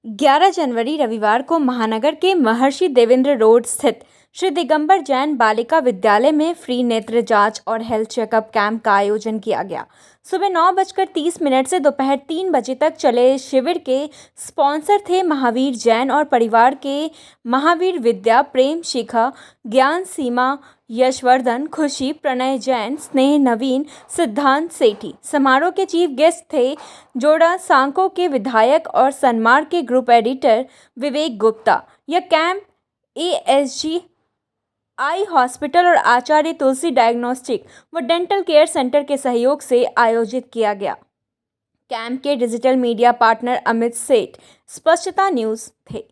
11 जनवरी रविवार को महानगर के महर्षि देवेंद्र रोड स्थित श्री दिगंबर जैन बालिका विद्यालय में फ्री नेत्र जांच और हेल्थ चेकअप कैंप का आयोजन किया गया। सुबह 9:30 से दोपहर 3 बजे तक चले इस शिविर के स्पॉन्सर थे महावीर जैन और परिवार के महावीर विद्या, प्रेम शिखा, ज्ञान सीमा, यशवर्धन, खुशी, प्रणय जैन, स्नेह नवीन, सिद्धांत सेठी। समारोह के चीफ गेस्ट थे जोड़ा सांको के विधायक और सनमार्ग के ग्रुप एडिटर विवेक गुप्ता। यह कैंप ASG आई हॉस्पिटल और आचार्य तुलसी डायग्नोस्टिक व डेंटल केयर सेंटर के सहयोग से आयोजित किया गया। कैंप के डिजिटल मीडिया पार्टनर अमित सेठ स्पष्टता न्यूज़ थे।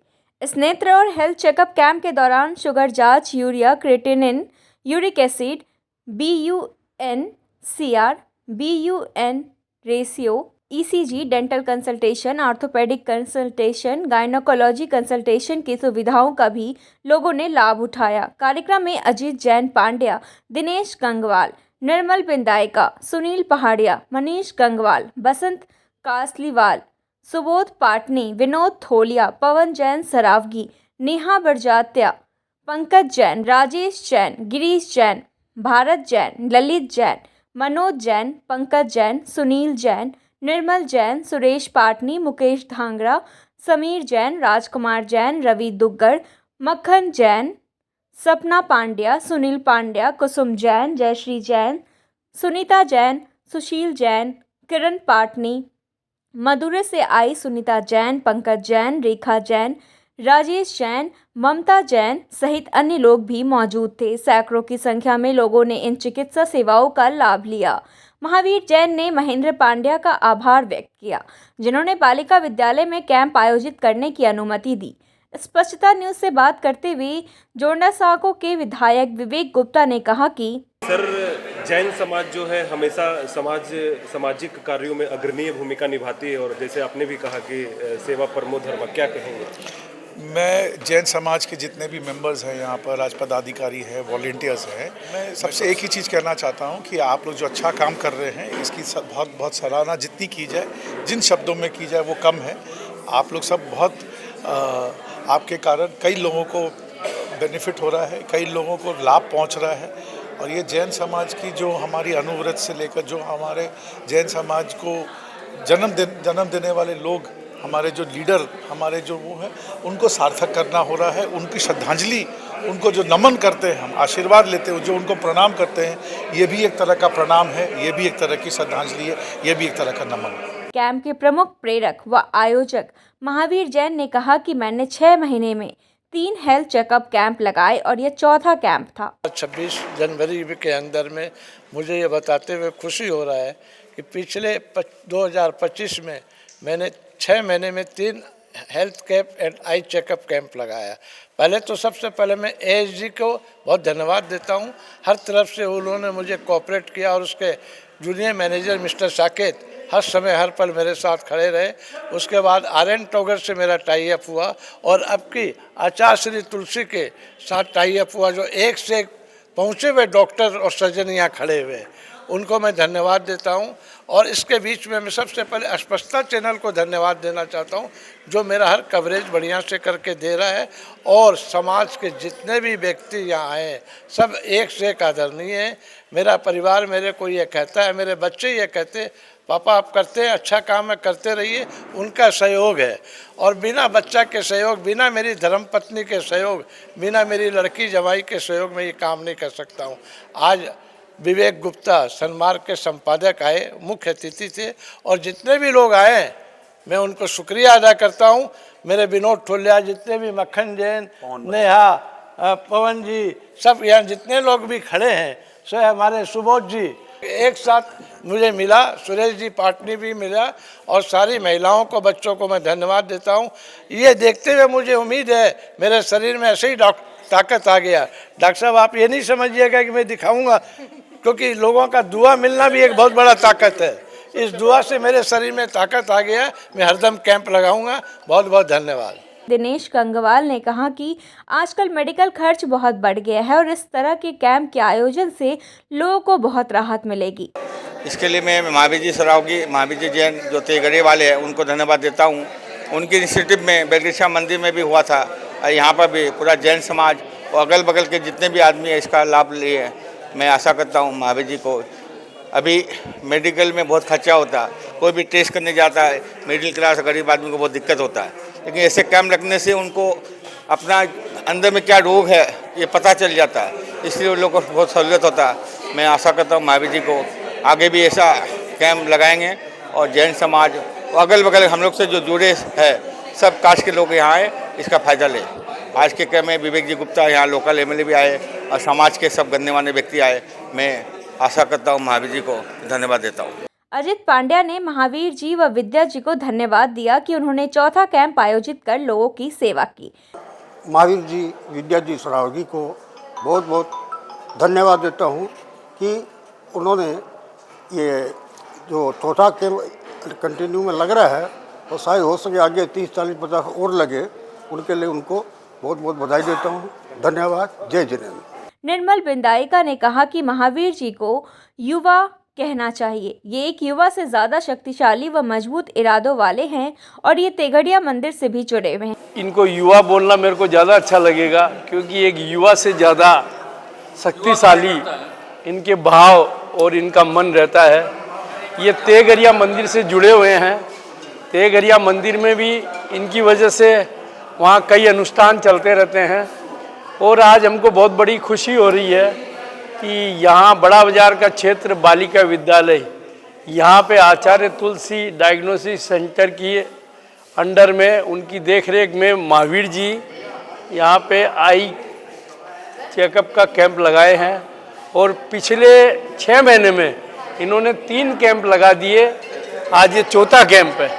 इस नेत्र और हेल्थ चेकअप कैंप के दौरान शुगर जांच, urea, creatinine, uric acid, BUN-CR, BUN ratio, ECG, dental consultation, orthopaedic consultation, gynaecology consultation की सुविधाओं का भी लोगों ने लाभ उठाया। कार्यक्रम में अजीत जैन पांड्या, दिनेश गंगवाल, निर्मल बिंदायका, सुनील पहाड़िया, मनीष गंगवाल, बसंत कासलीवाल, सुबोध पाटनी, विनोद थोलिया, पवन जैन सरावगी, नेहा बरजात्या, पंकज जैन, राजेश जैन, गिरीश जैन, भारत जैन, ललित जैन, मनोज जैन, पंकज जैन, सुनील जैन, निर्मल जैन, सुरेश पाटनी, मुकेश धांगरा, समीर जैन, राजकुमार जैन, रवि दुग्गड़, मक्खन जैन, सपना पांड्या, सुनील पांड्या, कुसुम जैन, जयश्री जैन, सुनीता जैन, सुशील जैन, किरण पाटनी, मदुरै से आई सुनीता जैन, पंकज जैन, रेखा जैन, राजेश जैन, ममता जैन सहित अन्य लोग भी मौजूद थे। सैकड़ों की संख्या में लोगों ने इन चिकित्सा सेवाओं का लाभ लिया। महावीर जैन ने महेंद्र पांड्या का आभार व्यक्त किया, जिन्होंने बालिका विद्यालय में कैंप आयोजित करने की अनुमति दी। स्पष्टता न्यूज़ से बात करते हुए जोड़ा सांको के विधायक विवेक गुप्ता ने कहा कि सर, जैन समाज जो है हमेशा सामाजिक कार्यों में अग्रणीय भूमिका निभाती है और जैसे आपने भी कहा कि सेवा परमो धर्म, क्या कहेंगे? मैं जैन समाज के जितने भी मेंबर्स हैं यहाँ पर, आज पदाधिकारी हैं, वॉलंटियर्स हैं, मैं सबसे एक ही चीज़ कहना चाहता हूँ कि आप लोग जो अच्छा काम कर रहे हैं इसकी बहुत सराहना जितनी की जाए, जिन शब्दों में की जाए वो कम है। आप लोग सब बहुत आपके कारण कई लोगों को बेनिफिट हो रहा है, कई लोगों को लाभ पहुँच रहा है। और ये जैन समाज की जो हमारी अनुव्रत से लेकर जो हमारे जैन समाज को जन्म देने वाले लोग, हमारे जो लीडर, हमारे जो वो हैं, उनको सार्थक करना हो रहा है। उनकी श्रद्धांजलि, उनको जो नमन करते हैं, हम आशीर्वाद लेते हैं, जो उनको प्रणाम करते हैं, ये भी एक तरह का प्रणाम है, ये भी एक तरह की श्रद्धांजलि है, ये भी एक तरह का नमन है। कैंप के प्रमुख प्रेरक व आयोजक महावीर जैन ने कहा कि मैंने 6 महीने में 3 हेल्थ चेकअप कैंप लगाए और यह चौथा कैंप था। 26 जनवरी के अंदर में मुझे ये बताते हुए खुशी हो रहा है कि पिछले 2025 में मैंने 6 महीने में 3 health camp and eye checkup camp लगाया। पहले तो सबसे पहले मैं ASG को बहुत धन्यवाद देता हूँ। हर तरफ से उन्होंने मुझे कोऑपरेट किया और उसके जूनियर मैनेजर मिस्टर साकेत हर समय हर पल मेरे साथ खड़े रहे। उसके बाद RN टोगर से मेरा टाई अप हुआ और अब की आचार्य श्री तुलसी के साथ टाई अप हुआ, जो एक से एक पहुँचे हुए डॉक्टर और सर्जन यहाँ खड़े हुए, उनको मैं धन्यवाद देता हूँ। और इसके बीच में मैं सबसे पहले स्पष्टता चैनल को धन्यवाद देना चाहता हूँ, जो मेरा हर कवरेज बढ़िया से करके दे रहा है। और समाज के जितने भी व्यक्ति यहाँ आए सब एक से एक आदरणीय है। मेरा परिवार मेरे को ये कहता है, मेरे बच्चे ये कहते, पापा आप करते हैं अच्छा काम है, करते रहिए। उनका सहयोग है और बिना बच्चा के सहयोग, बिना मेरी धर्मपत्नी के सहयोग, बिना मेरी लड़की जमाई के सहयोग में ये काम नहीं कर सकता हूँ। आज विवेक गुप्ता सनमार्ग के संपादक आए, मुख्य अतिथि थे, और जितने भी लोग आए मैं उनको शुक्रिया अदा करता हूँ। मेरे विनोद ठोलिया, जितने भी मक्खन जैन, नेहा, पवन जी, सब यहाँ जितने लोग भी खड़े हैं, सो हमारे सुबोध जी एक साथ मुझे मिला, सुरेश जी पाटनी भी मिला, और सारी महिलाओं को, बच्चों को मैं धन्यवाद देता हूँ। ये देखते हुए मुझे उम्मीद है मेरे शरीर में ऐसे ही ताकत आ गया। डॉक्टर साहब आप ये नहीं समझिएगा कि मैं दिखाऊंगा, क्योंकि लोगों का दुआ मिलना भी एक बहुत बड़ा ताकत है। इस दुआ से मेरे शरीर में ताकत आ गया। मैं हरदम कैंप लगाऊंगा। बहुत बहुत धन्यवाद। दिनेश गंगवाल ने कहा कि आजकल मेडिकल खर्च बहुत बढ़ गया है और इस तरह के कैंप के आयोजन से लोगों को बहुत राहत मिलेगी। इसके लिए मैं महावीर जी सरावगी, महावीर जी जैन जो तेगड़े वाले हैं, उनको धन्यवाद देता हूँ उनकी इनिशिएटिव में बेलगेशिया मंदिर में भी हुआ था। यहाँ पर भी पूरा जैन समाज और अगल बगल के जितने भी आदमी है इसका लाभ लिए। मैं आशा करता हूँ महावीर जी को। अभी मेडिकल में बहुत खर्चा होता है, कोई भी टेस्ट करने जाता है मिडिल क्लास गरीब आदमी को बहुत दिक्कत होता है, लेकिन ऐसे कैंप लगने से उनको अपना अंदर में क्या रोग है ये पता चल जाता है, इसलिए उन लोगों को बहुत सहूलियत होता है। मैं आशा करता हूँ महावीर जी को आगे भी ऐसा कैंप लगाएंगे और जैन समाज और अगल बगल हम लोग से जो जुड़े हैं सब कास्ट के लोग यहाँ आए, इसका फ़ायदा लें। आज के कैंप में विवेक जी गुप्ता यहाँ लोकल एमएलए भी आए और समाज के सब गणमान्य व्यक्ति आए। मैं आशा करता हूँ महावीर जी को धन्यवाद देता हूँ। अजित पांड्या ने महावीर जी व विद्या जी को धन्यवाद दिया कि उन्होंने चौथा कैंप आयोजित कर लोगों की सेवा की। महावीर जी, विद्या जी सरावगी को बहुत बहुत धन्यवाद देता हूँ कि उन्होंने ये जो चौथा कैंप कंटिन्यू में लग रहा है और शायद हो सके आगे 30, 40, 50 और लगे, उनके लिए उनको बहुत बहुत बधाई देता हूँ। धन्यवाद। जय जिनेन्द्र। निर्मल बिंदाइका ने कहा कि महावीर जी को युवा कहना चाहिए। ये एक युवा से ज़्यादा शक्तिशाली व मजबूत इरादों वाले हैं और ये तेगड़िया मंदिर से भी जुड़े हुए हैं। इनको युवा बोलना मेरे को ज़्यादा अच्छा लगेगा, क्योंकि एक युवा से ज़्यादा शक्तिशाली इनके भाव और इनका मन रहता है। ये तेगड़िया मंदिर से जुड़े हुए हैं। तेगड़िया मंदिर में भी इनकी वजह से वहाँ कई अनुष्ठान चलते रहते हैं और आज हमको बहुत बड़ी खुशी हो रही है कि यहाँ बड़ा बाजार का क्षेत्र बालिका विद्यालय, यहाँ पे आचार्य तुलसी डायग्नोसिस सेंटर की अंडर में उनकी देखरेख में महावीर जी यहाँ पे आई चेकअप का कैंप लगाए हैं और पिछले 6 महीने में इन्होंने 3 कैंप लगा दिए। आज ये चौथा कैंप है।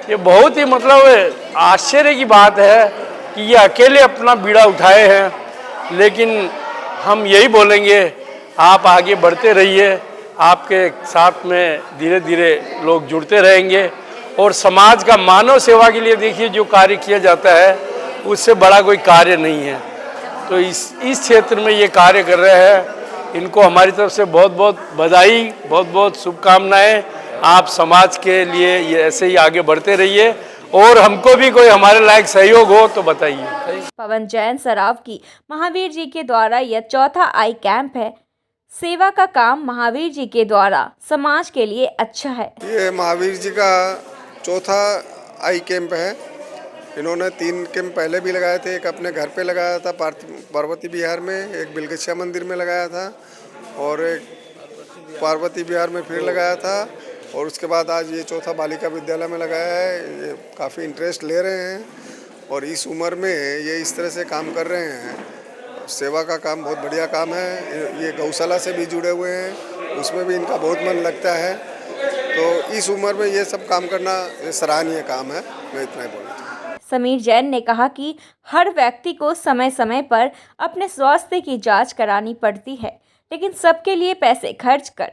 ये बहुत ही मतलब आश्चर्य की बात है कि ये अकेले अपना बीड़ा उठाए हैं, लेकिन हम यही बोलेंगे आप आगे बढ़ते रहिए, आपके साथ में धीरे धीरे लोग जुड़ते रहेंगे और समाज का मानव सेवा के लिए देखिए जो कार्य किया जाता है उससे बड़ा कोई कार्य नहीं है। तो इस क्षेत्र में ये कार्य कर रहे हैं, इनको हमारी तरफ से बहुत बहुत बधाई, बहुत बहुत शुभकामनाएं। आप समाज के लिए ये ऐसे ही आगे बढ़ते रहिए और हमको भी कोई हमारे लायक सहयोग हो तो बताइए। पवन जैन सराव की महावीर जी के द्वारा यह चौथा आई कैंप है। सेवा का काम महावीर जी के द्वारा समाज के लिए अच्छा है। ये महावीर जी का चौथा आई कैंप है। इन्होंने 3 कैंप पहले भी लगाए थे। एक अपने घर पे लगाया था पार्वती विहार में, एक बेलगेशिया मंदिर में लगाया था और एक पार्वती विहार में फिर लगाया था और उसके बाद आज ये चौथा बालिका विद्यालय में लगाया है। ये काफ़ी इंटरेस्ट ले रहे हैं और इस उम्र में ये इस तरह से काम कर रहे हैं। सेवा का काम बहुत बढ़िया काम है। ये गौशाला से भी जुड़े हुए हैं, उसमें भी इनका बहुत मन लगता है। तो इस उम्र में ये सब काम करना सराहनीय काम है। मैं इतना ही बोलूँगा। समीर जैन ने कहा कि हर व्यक्ति को समय समय पर अपने स्वास्थ्य की जांच करानी पड़ती है, लेकिन सबके लिए पैसे खर्च कर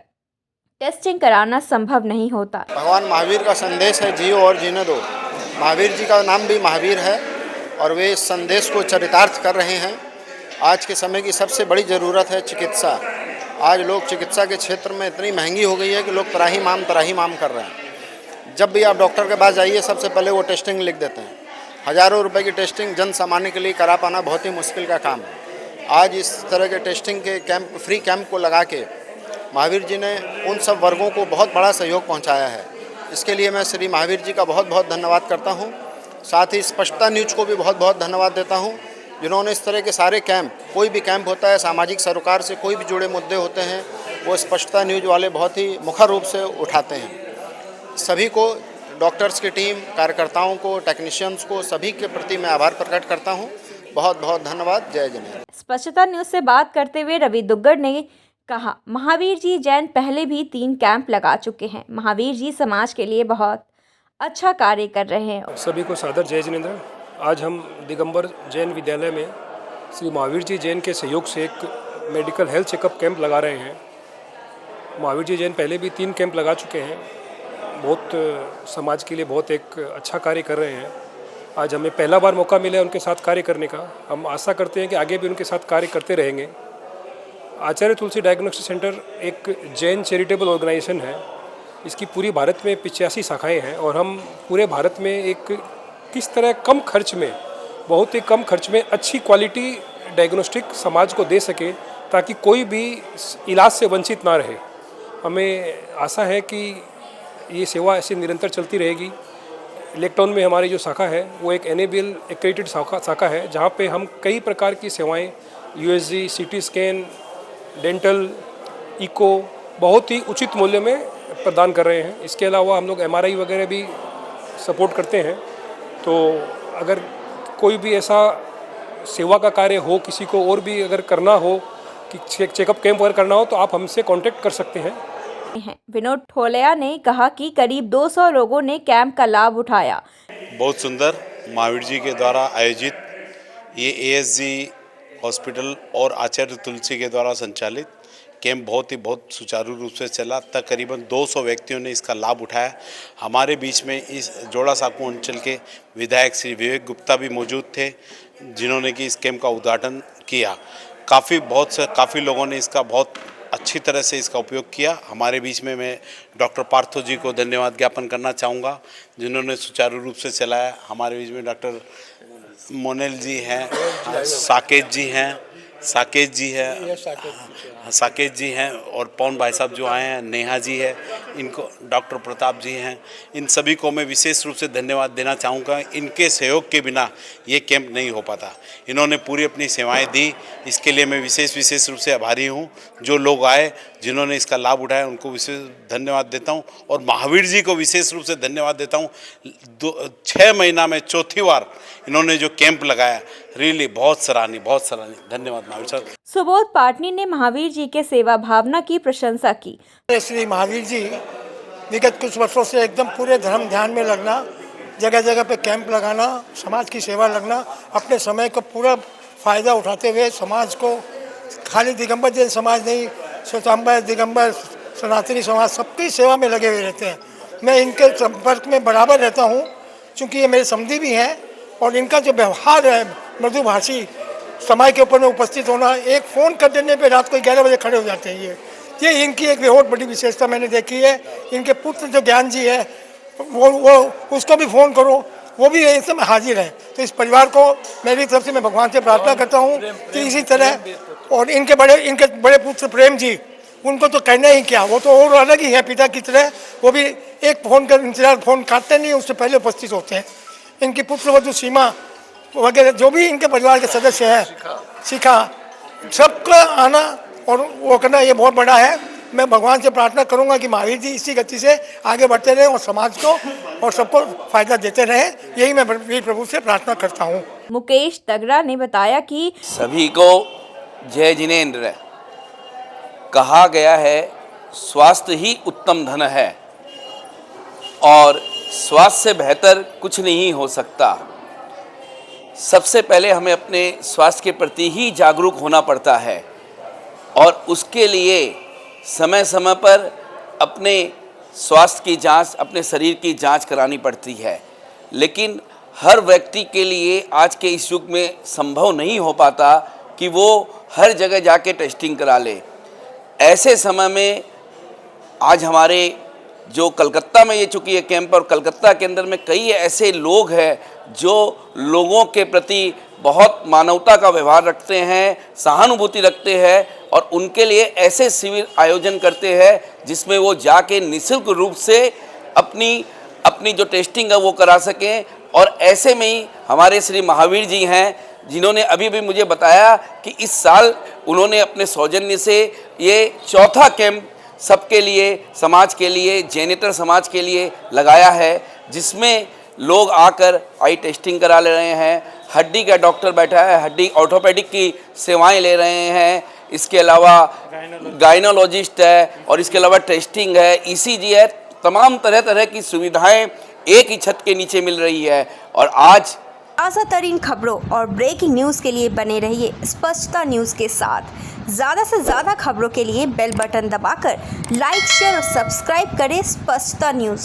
टेस्टिंग कराना संभव नहीं होता। भगवान महावीर का संदेश है, जियो और जीने दो। महावीर जी का नाम भी महावीर है और वे इस संदेश को चरितार्थ कर रहे हैं। आज के समय की सबसे बड़ी ज़रूरत है चिकित्सा। आज लोग चिकित्सा के क्षेत्र में इतनी महंगी हो गई है कि लोग त्राहीमाम कर रहे हैं। जब भी आप डॉक्टर के पास जाइए सबसे पहले वो टेस्टिंग लिख देते हैं। हज़ारों रुपए की टेस्टिंग जन सामान्य के लिए करा पाना बहुत ही मुश्किल का काम है। आज इस तरह के टेस्टिंग के कैंप, फ्री कैंप को लगा के महावीर जी ने उन सब वर्गों को बहुत बड़ा सहयोग पहुंचाया है। इसके लिए मैं श्री महावीर जी का बहुत बहुत धन्यवाद करता हूं। साथ ही स्पष्टता न्यूज़ को भी बहुत बहुत धन्यवाद देता हूं, जिन्होंने इस तरह के सारे कैंप, कोई भी कैंप होता है सामाजिक सरोकार से कोई भी जुड़े मुद्दे होते हैं, वो स्पष्टता न्यूज़ वाले बहुत ही मुखर रूप से उठाते हैं। सभी को, डॉक्टर्स की टीम, कार्यकर्ताओं को, टेक्नीशियंस को, सभी के प्रति मैं आभार प्रकट करता हूँ। बहुत बहुत धन्यवाद। जय जिनेन्द्र। स्पष्टता न्यूज़ से बात करते हुए रवि दुग्गड़ ने कहा, महावीर जी जैन पहले भी 3 कैंप लगा चुके हैं। महावीर जी समाज के लिए बहुत अच्छा कार्य कर रहे हैं। सभी को सादर जय जिनेन्द्र। आज हम दिगंबर जैन विद्यालय में श्री महावीर जी जैन के सहयोग से एक मेडिकल हेल्थ चेकअप कैंप लगा रहे हैं। महावीर जी जैन पहले भी 3 कैंप लगा चुके हैं। बहुत समाज के लिए बहुत एक अच्छा कार्य कर रहे हैं। आज हमें पहला बार मौका मिला है उनके साथ कार्य करने का। हम आशा करते हैं कि आगे भी उनके साथ कार्य करते रहेंगे। आचार्य तुलसी डायग्नोस्टिक सेंटर एक जैन चैरिटेबल ऑर्गेनाइजेशन है। इसकी पूरी भारत में 85 शाखाएं हैं और हम पूरे भारत में एक किस तरह कम खर्च में, बहुत ही कम खर्च में अच्छी क्वालिटी डायग्नोस्टिक समाज को दे सके, ताकि कोई भी इलाज से वंचित ना रहे। हमें आशा है कि ये सेवा ऐसे निरंतर चलती रहेगी। इलेक्ट्रॉन में हमारी जो शाखा है वो एक एनेबल एक्रेडिटेड शाखा है, जहाँ पे हम कई प्रकार की सेवाएं USG, CT scan, dental, eco बहुत ही उचित मूल्य में प्रदान कर रहे हैं। इसके अलावा हम लोग एमआरआई वगैरह भी सपोर्ट करते हैं। तो अगर कोई भी ऐसा सेवा का कार्य हो, किसी को और भी अगर करना हो कि चेकअप कैंप वगैरह करना हो, तो आप हमसे कांटेक्ट कर सकते हैं। विनोद ठोलिया ने कहा कि करीब 200 लोगों ने कैंप का लाभ उठाया। बहुत सुंदर महावीर जी के द्वारा आयोजित ये एएसजी हॉस्पिटल और आचार्य तुलसी के द्वारा संचालित कैंप बहुत सुचारू रूप से चला। तकरीबन 200 व्यक्तियों ने इसका लाभ उठाया। हमारे बीच में इस जोड़ा साकू अंचल के विधायक श्री विवेक गुप्ता भी मौजूद थे, जिन्होंने कि इस कैंप का उद्घाटन किया। काफ़ी लोगों ने इसका बहुत अच्छी तरह से इसका उपयोग किया। हमारे बीच में मैं डॉक्टर पार्थो जी को धन्यवाद ज्ञापन करना चाहूँगा, जिन्होंने सुचारू रूप से चलाया। हमारे बीच में डॉक्टर मोनेल जी हैं, साकेत जी हैं और पवन भाई साहब जो आए हैं, नेहा जी है, इनको डॉक्टर प्रताप जी हैं, इन सभी को मैं विशेष रूप से धन्यवाद देना चाहूँगा। इनके सहयोग के बिना ये कैंप नहीं हो पाता। इन्होंने पूरी अपनी सेवाएं दी, इसके लिए मैं विशेष रूप से आभारी हूँ। जो लोग आए, जिन्होंने इसका लाभ उठाया, उनको विशेष धन्यवाद देता हूँ और महावीर जी को विशेष रूप से धन्यवाद देता हूँ। 6 महीना में चौथी बार इन्होंने जो कैंप लगाया, रियली बहुत सराहनीय। धन्यवाद महावीर साहब। सुबोध पाटनी ने महावीर जी के सेवा भावना की प्रशंसा की। श्री महावीर जी विगत कुछ वर्षों से एकदम पूरे धर्म ध्यान में लगना, जगह जगह पे कैंप लगाना, समाज की सेवा लगना, अपने समय को पूरा फ़ायदा उठाते हुए समाज को, खाली दिगंबर जैन समाज नहीं, श्वेतांबर, दिगंबर, सनातनी समाज, सबकी सेवा में लगे हुए रहते हैं। मैं इनके संपर्क में बराबर रहता हूँ, क्योंकि ये मेरे समधी भी हैं और इनका जो व्यवहार है मृदुभाषी, समय के ऊपर में उपस्थित होना, एक फ़ोन कर देने पे रात को 11 बजे खड़े हो जाते हैं। ये इनकी एक बहुत बड़ी विशेषता मैंने देखी है। इनके पुत्र जो ज्ञान जी है, वो उसको भी फ़ोन करो, वो भी इस समय हाजिर है। तो इस परिवार को मेरी तरफ से मैं भगवान से प्रार्थना करता हूँ कि इसी तरह, और इनके बड़े पुत्र प्रेम जी, उनको तो कहना ही क्या, वो तो और अलग ही है पिता की तरह। वो भी एक फ़ोन का इंतजार, फ़ोन काटते नहीं, उससे पहले उपस्थित होते हैं। इनकी पुत्रवधू सीमा वगैरह जो भी इनके परिवार के सदस्य हैं, शिखा, सबका आना और वो करना, ये बहुत बड़ा है। मैं भगवान से प्रार्थना करूंगा कि महावीर जी इसी गति से आगे बढ़ते रहें और समाज को और सबको फायदा देते रहें। यही मैं वीर प्रभु से प्रार्थना करता हूँ। मुकेश तगड़ा ने बताया कि सभी को जय जिनेंद्र। कहा गया है स्वास्थ्य ही उत्तम धन है और स्वास्थ्य से बेहतर कुछ नहीं हो सकता। सबसे पहले हमें अपने स्वास्थ्य के प्रति ही जागरूक होना पड़ता है और उसके लिए समय समय पर अपने स्वास्थ्य की जांच, अपने शरीर की जांच करानी पड़ती है। लेकिन हर व्यक्ति के लिए आज के इस युग में संभव नहीं हो पाता कि वो हर जगह जाके टेस्टिंग करा ले। ऐसे समय में आज हमारे जो कलकत्ता में ये चूँकि ये कैंप, और कलकत्ता के अंदर में कई ऐसे लोग हैं जो लोगों के प्रति बहुत मानवता का व्यवहार रखते हैं, सहानुभूति रखते हैं और उनके लिए ऐसे शिविर आयोजन करते हैं जिसमें वो जाके निःशुल्क रूप से अपनी जो टेस्टिंग है वो करा सकें। और ऐसे में ही हमारे श्री महावीर जी हैं, जिन्होंने अभी भी मुझे बताया कि इस साल उन्होंने अपने सौजन्य से ये चौथा कैंप सबके लिए, समाज के लिए, जैनेटर समाज के लिए लगाया है, जिसमें लोग आकर आई टेस्टिंग करा ले रहे हैं। हड्डी का डॉक्टर बैठा है, हड्डी ऑर्थोपेडिक की सेवाएं ले रहे हैं। इसके अलावा गायनोलॉजिस्ट है और इसके अलावा टेस्टिंग है, ईसीजी है। तमाम तरह की सुविधाएं एक ही छत के नीचे मिल रही है। और आज ताज़ा तरीन खबरों और ब्रेकिंग न्यूज़ के लिए बने रहिए स्पष्टता न्यूज़ के साथ। ज़्यादा से ज़्यादा खबरों के लिए बेल बटन दबाकर लाइक, शेयर और सब्सक्राइब करें स्पष्टता न्यूज़।